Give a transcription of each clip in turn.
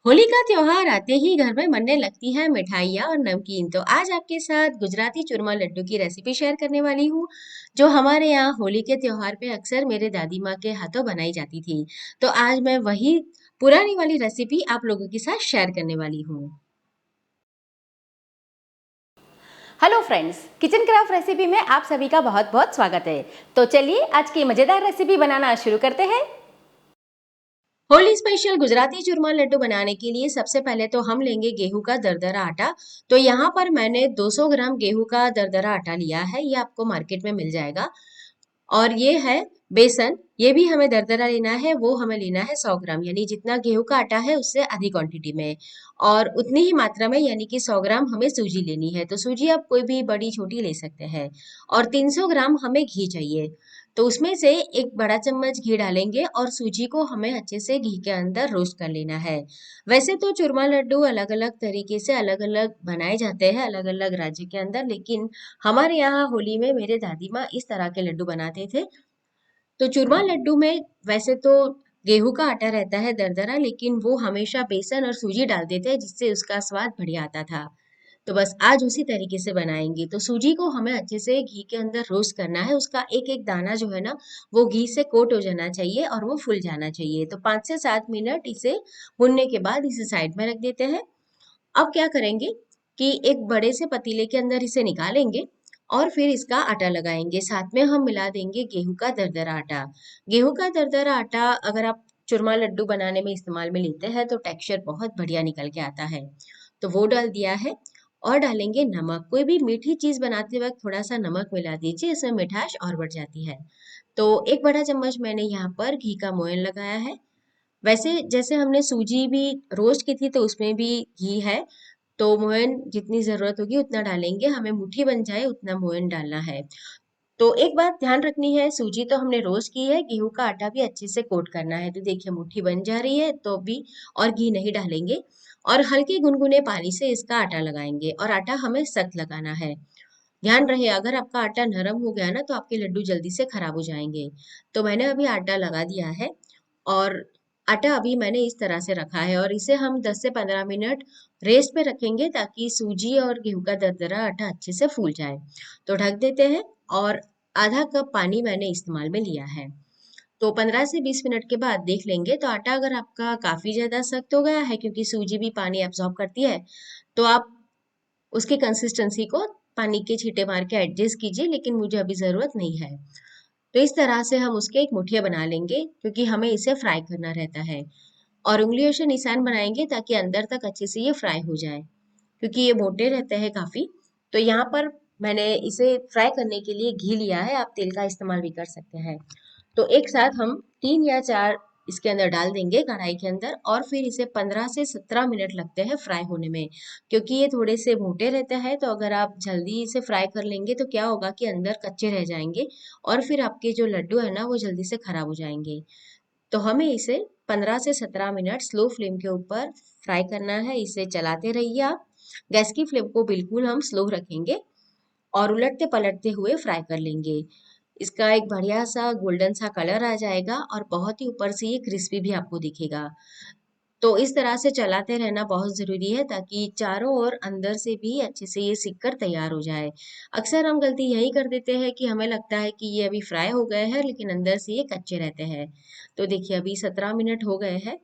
होली का त्योहार आते ही घर में बनने लगती है मिठाइयाँ और नमकीन। तो आज आपके साथ गुजराती चूरमा लड्डू की रेसिपी शेयर करने वाली हूँ, जो हमारे यहाँ होली के त्योहार पे अक्सर मेरे दादी माँ के हाथों बनाई जाती थी। तो आज मैं वही पुरानी वाली रेसिपी आप लोगों के साथ शेयर करने वाली हूँ। Hello friends, kitchen craft recipe में आप सभी का बहुत बहुत स्वागत है। तो चलिए आज की मज़ेदार रेसिपी बनाना शुरू करते हैं। होली स्पेशल गुजराती चूरमा लड्डू बनाने के लिए सबसे पहले तो हम लेंगे गेहूं का दरदरा आटा। तो यहाँ पर मैंने 200 ग्राम गेहूं का दरदरा आटा लिया है, ये आपको मार्केट में मिल जाएगा। और ये है बेसन, ये भी हमें दरदरा लेना है, वो हमें लेना है 100 ग्राम, यानी जितना गेहूं का आटा है उससे आधी क्वांटिटी में। और उतनी ही मात्रा में यानी कि 100 ग्राम हमें सूजी लेनी है। तो सूजी आप कोई भी बड़ी छोटी ले सकते हैं। और 300 ग्राम हमें घी चाहिए। तो उसमें से एक बड़ा चम्मच घी डालेंगे और सूजी को हमें अच्छे से घी के अंदर रोस्ट कर लेना है। वैसे तो चूरमा लड्डू अलग अलग तरीके से अलग अलग बनाए जाते हैं अलग अलग राज्य के अंदर, लेकिन हमारे यहाँ होली में मेरे दादी माँ इस तरह के लड्डू बनाते थे। तो चूरमा लड्डू में वैसे तो गेहूं का आटा रहता है दरदरा, लेकिन वो हमेशा बेसन और सूजी डालते थे जिससे उसका स्वाद बढ़िया आता था। तो बस आज उसी तरीके से बनाएंगे। तो सूजी को हमें अच्छे से घी के अंदर रोस्ट करना है, उसका एक एक दाना जो है ना वो घी से कोट हो जाना चाहिए और वो फूल जाना चाहिए। तो 5 से 7 मिनट इसे भुनने के बाद इसे साइड में रख देते हैं। अब क्या करेंगे कि एक बड़े से पतीले के अंदर इसे निकालेंगे और फिर इसका आटा लगाएंगे। साथ में हम मिला देंगे गेहूं का दरदरा आटा। गेहूं का दरदरा आटा अगर आप चूरमा लड्डू बनाने में इस्तेमाल में लेते हैं तो टेक्सचर बहुत बढ़िया निकल के आता है। तो वो डाल दिया है। और डालेंगे नमक। कोई भी मीठी चीज बनाते वक्त थोड़ा सा नमक मिला दीजिए, इसमें मिठास और बढ़ जाती है। तो एक बड़ा चम्मच मैंने यहाँ पर घी का मोयन लगाया है। वैसे जैसे हमने सूजी भी रोस्ट की थी तो उसमें भी घी है। तो मोयन जितनी जरूरत होगी उतना डालेंगे, हमें मुट्ठी बन जाए उतना मोयन डालना है। तो एक बात ध्यान रखनी है, सूजी तो हमने रोस्ट की है, गेहूं का आटा भी अच्छे से कोट करना है। तो देखिए मुट्ठी बन जा रही है तो भी और घी नहीं डालेंगे। और हल्के गुनगुने पानी से इसका आटा लगाएंगे और आटा हमें सख्त लगाना है। ध्यान रहे अगर आपका आटा नरम हो गया ना तो आपके लड्डू जल्दी से खराब हो जाएंगे। तो मैंने अभी आटा लगा दिया है। और आटा अभी मैंने इस तरह से रखा है और इसे हम 10 से 15 मिनट रेस्ट पे रखेंगे ताकि सूजी और गेहूं का दरदरा आटा अच्छे से फूल जाए। तो ढक देते हैं। और आधा कप पानी मैंने इस्तेमाल में लिया है। तो 15 से 20 मिनट के बाद देख लेंगे। तो आटा अगर आपका काफी ज्यादा सख्त हो गया है, क्योंकि सूजी भी पानी एब्जॉर्ब करती है, तो आप उसकी कंसिस्टेंसी को पानी के छींटे मार के एडजस्ट कीजिए, लेकिन मुझे अभी जरूरत नहीं है। तो इस तरह से हम उसके एक मुठिया बना लेंगे, क्योंकि हमें इसे फ्राई करना रहता है। और उंगलियों से निशान बनाएंगे ताकि अंदर तक अच्छे से ये फ्राई हो जाए, क्योंकि ये मोटे रहते हैं काफी। तो यहाँ पर मैंने इसे फ्राई करने के लिए घी लिया है, आप तेल का इस्तेमाल भी कर सकते हैं। तो एक साथ हम 3 या 4 इसके अंदर डाल देंगे कढ़ाई के अंदर और फिर इसे 15 से 17 मिनट लगते हैं फ्राई होने में। क्योंकि ये थोड़े से मोटे रहते हैं तो अगर आप जल्दी इसे फ्राई कर लेंगे तो क्या होगा कि अंदर कच्चे रह जाएंगे और फिर आपके जो लड्डू है ना वो जल्दी से खराब हो जाएंगे। तो हमें इसे 15 से 17 मिनट स्लो फ्लेम के ऊपर फ्राई करना है। इसे चलाते रहिए आप। गैस की फ्लेम को बिल्कुल हम स्लो रखेंगे और उलटते पलटते हुए फ्राई कर लेंगे। इसका एक बढ़िया सा गोल्डन सा कलर आ जाएगा और बहुत ही ऊपर से ये क्रिस्पी भी आपको दिखेगा। तो इस तरह से चलाते रहना बहुत ज़रूरी है ताकि चारों ओर अंदर से भी अच्छे से ये सिक कर तैयार हो जाए। अक्सर हम गलती यही कर देते हैं कि हमें लगता है कि ये अभी फ्राई हो गए हैं, लेकिन अंदर से ये कच्चे रहते हैं। तो देखिए अभी 17 मिनट हो गए हैं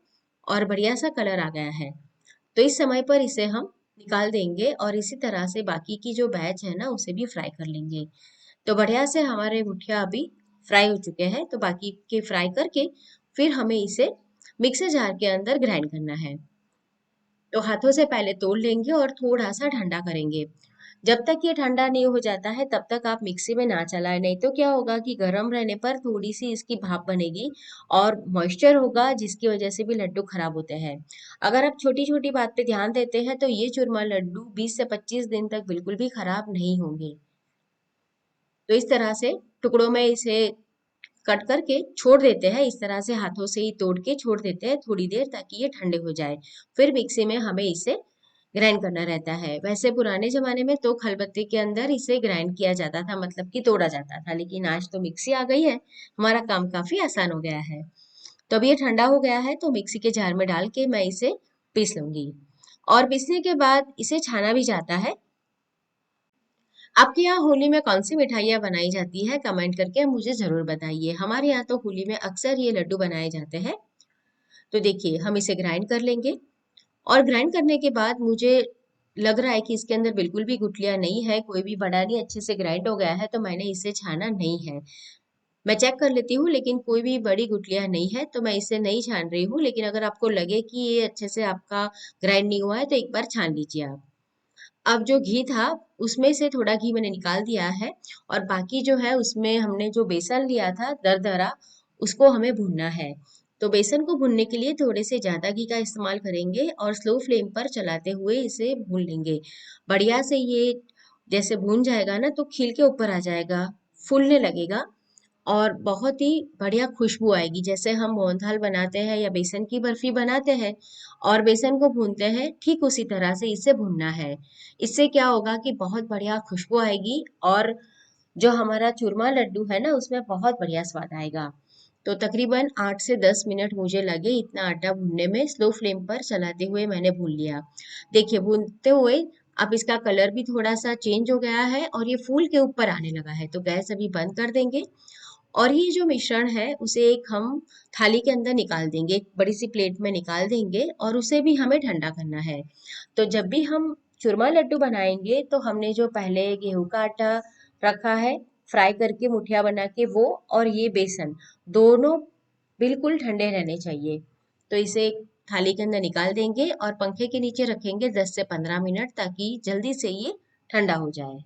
और बढ़िया सा कलर आ गया है। तो इस समय पर इसे हम निकाल देंगे और इसी तरह से बाकी की जो बैच है ना उसे भी फ्राई कर लेंगे। तो बढ़िया से हमारे मुठिया अभी फ्राई हो चुके हैं। तो बाकी के फ्राई करके फिर हमें इसे मिक्सर जार के अंदर ग्राइंड करना है। तो हाथों से पहले तोड़ लेंगे और थोड़ा सा ठंडा करेंगे। जब तक ये ठंडा नहीं हो जाता है तब तक आप मिक्सी में ना चलाएं, नहीं तो क्या होगा कि गर्म रहने पर थोड़ी सी इसकी भाप बनेगी और मॉइस्चर होगा जिसकी वजह से भी लड्डू खराब होते हैं। अगर आप छोटी छोटी बात पे ध्यान देते हैं तो ये चूरमा लड्डू 20 से 25 दिन तक बिल्कुल भी खराब नहीं होंगे। तो इस तरह से टुकड़ों में इसे कट करके छोड़ देते हैं, इस तरह से हाथों से ही तोड़ के छोड़ देते हैं थोड़ी देर ताकि ये ठंडे हो जाए। फिर मिक्सी में हमें इसे ग्राइंड करना रहता है। वैसे पुराने जमाने में तो खलबत्ते के अंदर इसे ग्राइंड किया जाता था, मतलब कि तोड़ा जाता था, लेकिन आज तो मिक्सी आ गई है, हमारा काम काफी आसान हो गया है। तो अब ये ठंडा हो गया है तो मिक्सी के जार में डाल के मैं इसे पीस लूंगी। और पीसने के बाद इसे छाना भी जाता है। आपके यहाँ होली में कौन सी मिठाइयाँ बनाई जाती है, कमेंट करके मुझे ज़रूर बताइए। हमारे यहाँ तो होली में अक्सर ये लड्डू बनाए जाते हैं। तो देखिए हम इसे ग्राइंड कर लेंगे। और ग्राइंड करने के बाद मुझे लग रहा है कि इसके अंदर बिल्कुल भी गुठलियाँ नहीं है, कोई भी बड़ा नहीं, अच्छे से ग्राइंड हो गया है, तो मैंने इसे छाना नहीं है। मैं चेक कर लेती हूँ, लेकिन कोई भी बड़ी गुठलियाँ नहीं है, तो मैं इसे नहीं छान रही हूँ। लेकिन अगर आपको लगे कि ये अच्छे से आपका ग्राइंड नहीं हुआ है, तो एक बार छान लीजिए आप। अब जो घी था उसमें से थोड़ा घी मैंने निकाल दिया है। और बाकी जो है उसमें हमने जो बेसन लिया था दरदरा, उसको हमें भूनना है। तो बेसन को भूनने के लिए थोड़े से ज्यादा घी का इस्तेमाल करेंगे और स्लो फ्लेम पर चलाते हुए इसे भून लेंगे। बढ़िया से ये जैसे भून जाएगा ना तो खिल के ऊपर आ जाएगा, फूलने लगेगा और बहुत ही बढ़िया खुशबू आएगी। जैसे हम मोहनथाल बनाते हैं या बेसन की बर्फी बनाते हैं और बेसन को भूनते हैं, ठीक उसी तरह से इसे भूनना है। इससे क्या होगा कि बहुत बढ़िया खुशबू आएगी और जो हमारा चूरमा लड्डू है ना उसमें बहुत बढ़िया स्वाद आएगा। तो तकरीबन 8 से 10 मिनट मुझे लगे इतना आटा भूनने में। स्लो फ्लेम पर चलाते हुए मैंने भून लिया। देखिए भूनते हुए अब इसका कलर भी थोड़ा सा चेंज हो गया है और ये फूल के ऊपर आने लगा है। तो गैस अभी बंद कर देंगे और ये जो मिश्रण है उसे एक हम थाली के अंदर निकाल देंगे, एक बड़ी सी प्लेट में निकाल देंगे और उसे भी हमें ठंडा करना है। तो जब भी हम चूरमा लड्डू बनाएंगे तो हमने जो पहले गेहूं का आटा रखा है फ्राई करके मुठिया बना के, वो और ये बेसन दोनों बिल्कुल ठंडे रहने चाहिए। तो इसे एक थाली के अंदर निकाल देंगे और पंखे के नीचे रखेंगे 10 से 15 मिनट, ताकि जल्दी से ये ठंडा हो जाए।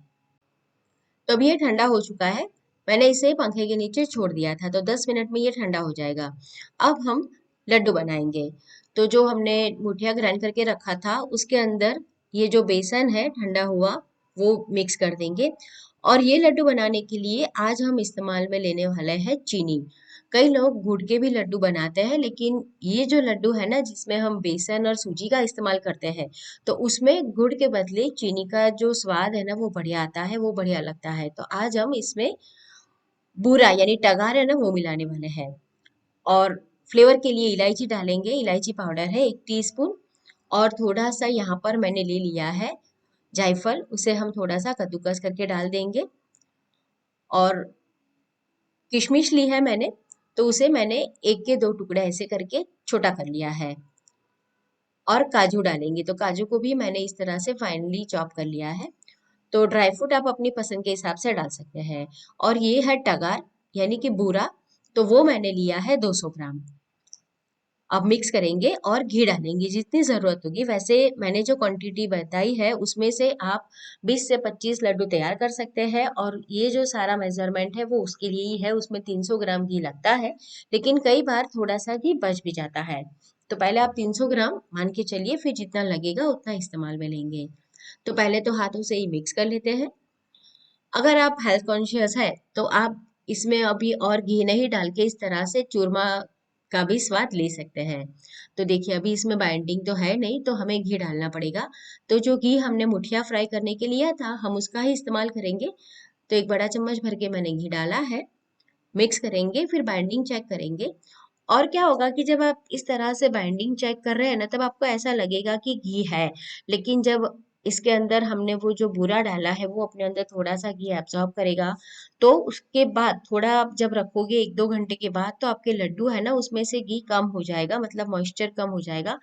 तो अब ये ठंडा हो चुका है। मैंने इसे पंखे के नीचे छोड़ दिया था, तो 10 मिनट में ये ठंडा हो जाएगा। अब हम लड्डू बनाएंगे। तो जो हमने मुठिया ग्राइंड करके रखा था उसके अंदर ये जो बेसन है ठंडा हुआ वो मिक्स कर देंगे। और ये लड्डू बनाने के लिए आज हम इस्तेमाल में लेने वाले हैं चीनी। कई लोग गुड़ के भी लड्डू बनाते हैं, लेकिन ये जो लड्डू है ना जिसमें हम बेसन और सूजी का इस्तेमाल करते हैं, तो उसमें गुड़ के बदले चीनी का जो स्वाद है ना वो बढ़िया आता है, वो बढ़िया लगता है। तो आज हम इसमें बूरा यानी टगार है ना वो मिलाने वाले हैं। और फ्लेवर के लिए इलायची डालेंगे, इलायची पाउडर है 1 टीस्पून। और थोड़ा सा यहाँ पर मैंने ले लिया है जायफल, उसे हम थोड़ा सा कद्दूकस करके डाल देंगे। और किशमिश ली है मैंने, तो उसे मैंने एक के दो टुकड़े ऐसे करके छोटा कर लिया है। और काजू डालेंगे, तो काजू को भी मैंने इस तरह से फाइनली चॉप कर लिया है। तो ड्राई फ्रूट आप अपनी पसंद के हिसाब से डाल सकते हैं। और ये है टगार यानी कि बूरा, तो वो मैंने लिया है 200 ग्राम। अब मिक्स करेंगे और घी डालेंगे जितनी ज़रूरत होगी। वैसे मैंने जो क्वांटिटी बताई है उसमें से आप 20 से 25 लड्डू तैयार कर सकते हैं। और ये जो सारा मेजरमेंट है वो उसके लिए ही है, उसमें 300 ग्राम घी लगता है। लेकिन कई बार थोड़ा सा घी बच भी जाता है। तो पहले आप 300 ग्राम मान के चलिए, फिर जितना लगेगा उतना इस्तेमाल में लेंगे। तो पहले तो हाथों से ही मिक्स कर लेते हैं। अगर आप हेल्थ कॉन्शियस है तो आप इसमें अभी और घी नहीं डाल के इस तरह से चूरमा का भी स्वाद ले सकते हैं। तो देखिए अभी इसमें बाइंडिंग तो है नहीं, तो हमें घी डालना पड़ेगा। तो जो घी हमने मुठिया फ्राई करने के लिए था हम उसका ही इस्तेमाल करेंगे। तो एक बड़ा चम्मच भर के मैंने घी डाला है। मिक्स करेंगे, फिर बाइंडिंग चेक करेंगे। और क्या होगा कि जब आप इस तरह से बाइंडिंग चेक कर रहे हैं ना तब आपको ऐसा लगेगा कि घी है। लेकिन जब इसके अंदर हमने वो जो बूरा डाला है वो अपने अंदर थोड़ा सा घी एब्जॉर्ब करेगा, तो उसके बाद थोड़ा आप जब रखोगे 1-2 घंटे के बाद तो आपके लड्डू है ना उसमें से घी कम हो जाएगा, मतलब मॉइस्चर कम हो जाएगा।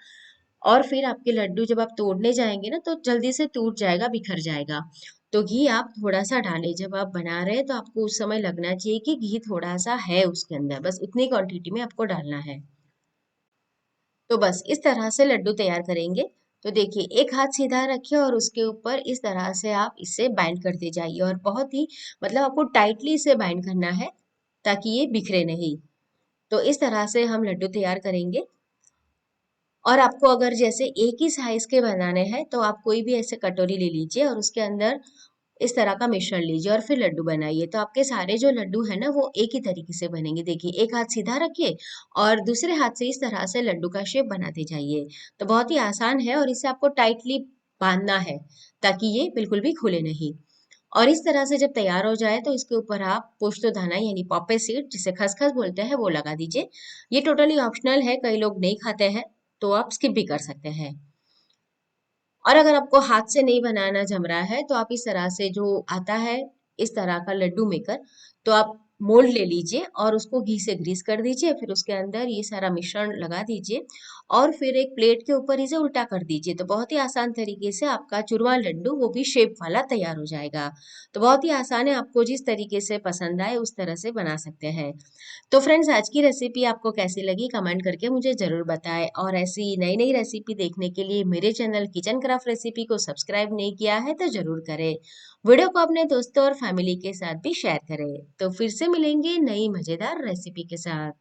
और फिर आपके लड्डू जब आप तोड़ने जाएंगे ना तो जल्दी से टूट जाएगा, बिखर जाएगा। तो घी आप थोड़ा सा डालें जब आप बना रहे हैं, तो आपको उस समय लगना चाहिए कि घी थोड़ा सा है उसके अंदर, बस उतनी क्वांटिटी में आपको डालना है। तो बस इस तरह से लड्डू तैयार करेंगे। तो देखिए एक हाथ सीधा रखिए और उसके ऊपर इस तरह से आप इसे बाइंड करते जाइए और बहुत ही मतलब आपको टाइटली इसे बाइंड करना है ताकि ये बिखरे नहीं। तो इस तरह से हम लड्डू तैयार करेंगे। और आपको अगर जैसे एक ही साइज के बनाने हैं तो आप कोई भी ऐसे कटोरी ले लीजिए और उसके अंदर इस तरह का मिश्रण लीजिए और फिर लड्डू बनाइए। तो आपके सारे जो लड्डू है ना वो एक ही तरीके से बनेंगे। देखिए एक हाथ सीधा रखिए और दूसरे हाथ से इस तरह से लड्डू का शेप बनाते जाइए। तो बहुत ही आसान है और इसे आपको टाइटली बांधना है ताकि ये बिल्कुल भी खुले नहीं। और इस तरह से जब तैयार हो जाए तो इसके ऊपर आप पोस्तो दाना यानी पॉपे सीड जिसे खसखस बोलते हैं वो लगा दीजिए। ये टोटली ऑप्शनल है, कई लोग नहीं खाते हैं। तो आप स्किप भी कर सकते हैं। और अगर आपको हाथ से नहीं बनाना जम रहा है तो आप इस तरह से जो आता है इस तरह का लड्डू मेकर, तो आप मोल्ड ले लीजिए और उसको घी से ग्रीस कर दीजिए, फिर उसके अंदर ये सारा मिश्रण लगा दीजिए और फिर एक प्लेट के ऊपर इसे उल्टा कर दीजिए। तो बहुत ही आसान तरीके से आपका चूरमा लड्डू वो भी शेप वाला तैयार हो जाएगा। तो बहुत ही आसान है, आपको जिस तरीके से पसंद आए उस तरह से बना सकते हैं। तो फ्रेंड्स, आज की रेसिपी आपको कैसी लगी कमेंट करके मुझे ज़रूर बताएं, और ऐसी नई नई रेसिपी देखने के लिए मेरे चैनल किचन क्राफ्ट रेसिपी को सब्सक्राइब नहीं किया है तो ज़रूर करें। वीडियो को अपने दोस्तों और फैमिली के साथ भी शेयर करें। तो फिर से मिलेंगे नई मज़ेदार रेसिपी के साथ।